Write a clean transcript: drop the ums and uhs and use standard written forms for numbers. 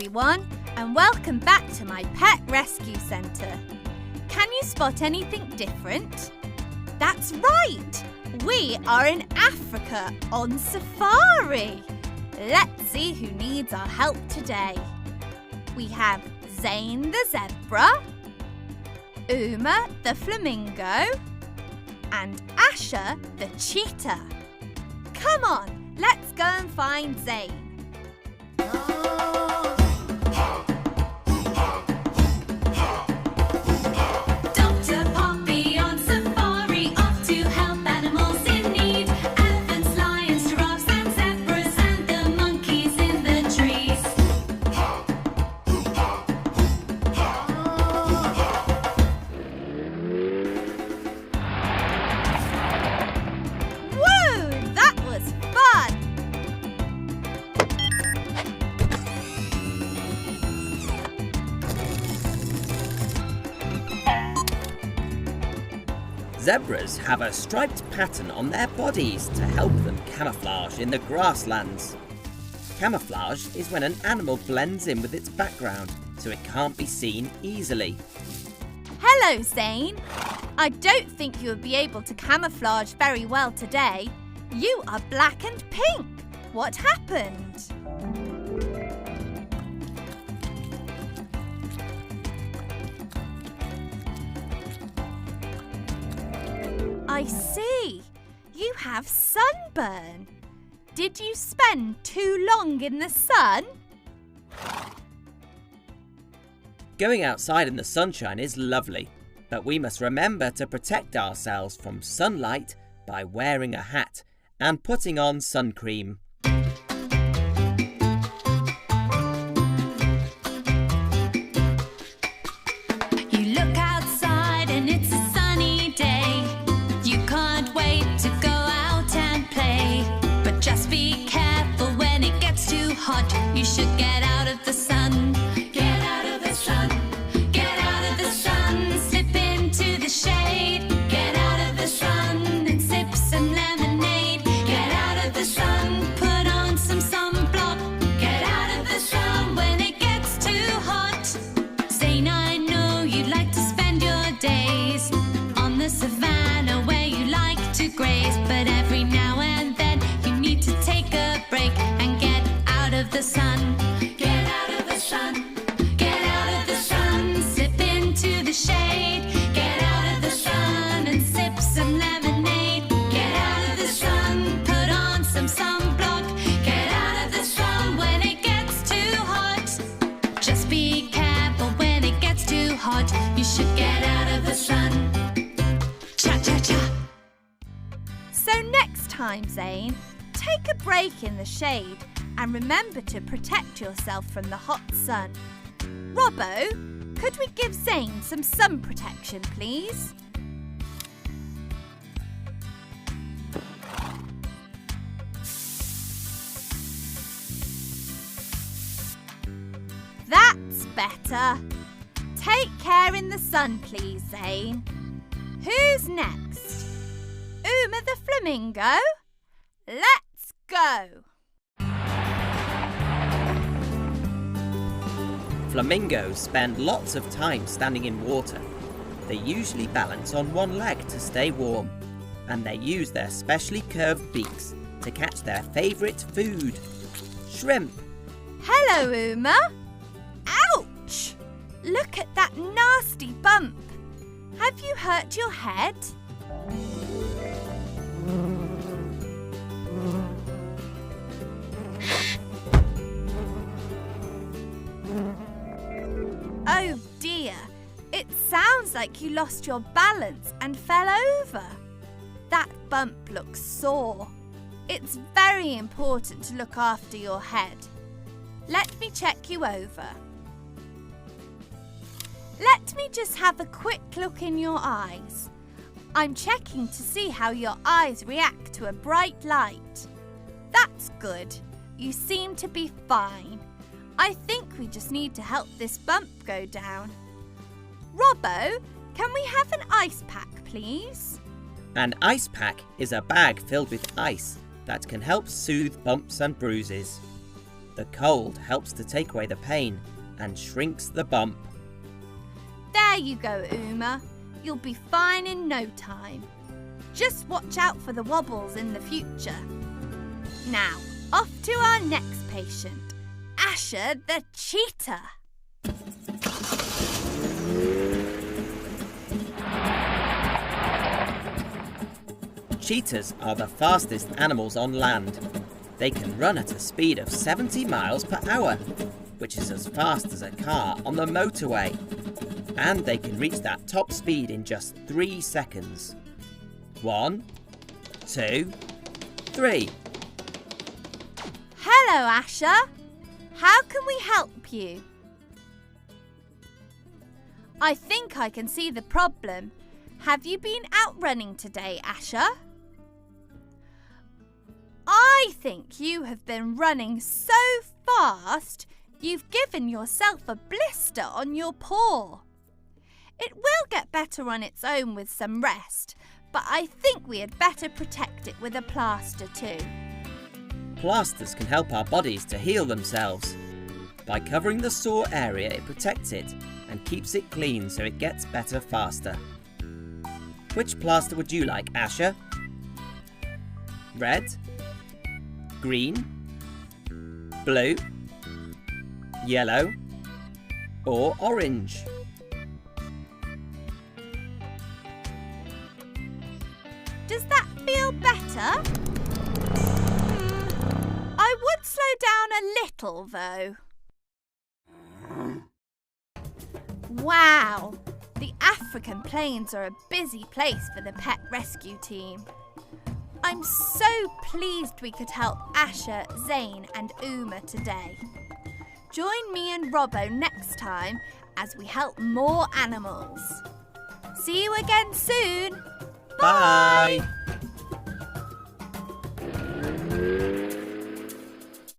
everyone, and welcome back to my pet rescue centre. Can you spot anything different? That's right! We are in Africa on safari. Let's see who needs our help today. We have Zane the zebra, Uma the flamingo, and Asher the cheetah. Come on, let's go and find Zane. Zebras have a striped pattern on their bodies to help them camouflage in the grasslands. Camouflage is when an animal blends in with its background so it can't be seen easily. Hello, Zane. I don't think you'll be able to camouflage very well today. You are black and pink. What happened? I see. You have sunburn. Did you spend too long in the sun? Going outside in the sunshine is lovely, but we must remember to protect ourselves from sunlight by wearing a hat and putting on sun cream. You should get out of the sun. Get out of the sun. Get out of the sun. Slip into the shade. Get out of the sun and sip some lemonade. Get out of the sun. Put on some sunblock. Get out of the sun when it gets too hot. Zane, I know you like to spend your days on the savannah where you like to graze, but every now and then you need to take a break and get out of the sun. Get out of the sun. Get out of the sun. Slip into the shade. Get out of the sun and sip some lemonade. Get out of the sun. Put on some sunblock. Get out of the sun when it gets too hot. Just be careful when it gets too hot. You should get out of the sun. Cha-cha-cha. So next time, Zane, take a break in the shade and remember to protect yourself from the hot sun. Robbo, could we give Zane some sun protection, please? That's better. Take care in the sun, please, Zane. Who's next? Uma the flamingo? Let's go! Flamingos spend lots of time standing in water. They usually balance on one leg to stay warm, and they use their specially curved beaks to catch their favourite food, shrimp. Hello, Uma. Ouch! Look at that nasty bump. Have you hurt your head? Oh dear, it sounds like you lost your balance and fell over. That bump looks sore. It's very important to look after your head. Let me check you over. Let me just have a quick look in your eyes. I'm checking to see how your eyes react to a bright light. That's good. You seem to be fine. I think we just need to help this bump go down. Robbo, can we have an ice pack, please? An ice pack is a bag filled with ice that can help soothe bumps and bruises. The cold helps to take away the pain and shrinks the bump. There you go, Uma. You'll be fine in no time. Just watch out for the wobbles in the future. Now, off to our next patient, Asher the cheetah. Cheetahs are the fastest animals on land. They can run at a speed of 70 miles per hour, which is as fast as a car on the motorway. And they can reach that top speed in just 3 seconds. 1, 2, 3. Hello, Asher. How can we help you? I think I can see the problem. Have you been out running today, Asher? I think you have been running so fast you've given yourself a blister on your paw. It will get better on its own with some rest, but I think we had better protect it with a plaster too. Plasters can help our bodies to heal themselves. By covering the sore area, it protects it and keeps it clean so it gets better faster. Which plaster would you like, Asher? Red? Green? Blue? Yellow? Or orange? Does that feel better? I would slow down a little though. Wow! The African plains are a busy place for the pet rescue team. I'm so pleased we could help Asher, Zane and Uma today. Join me and Robbo next time as we help more animals. See you again soon. Bye.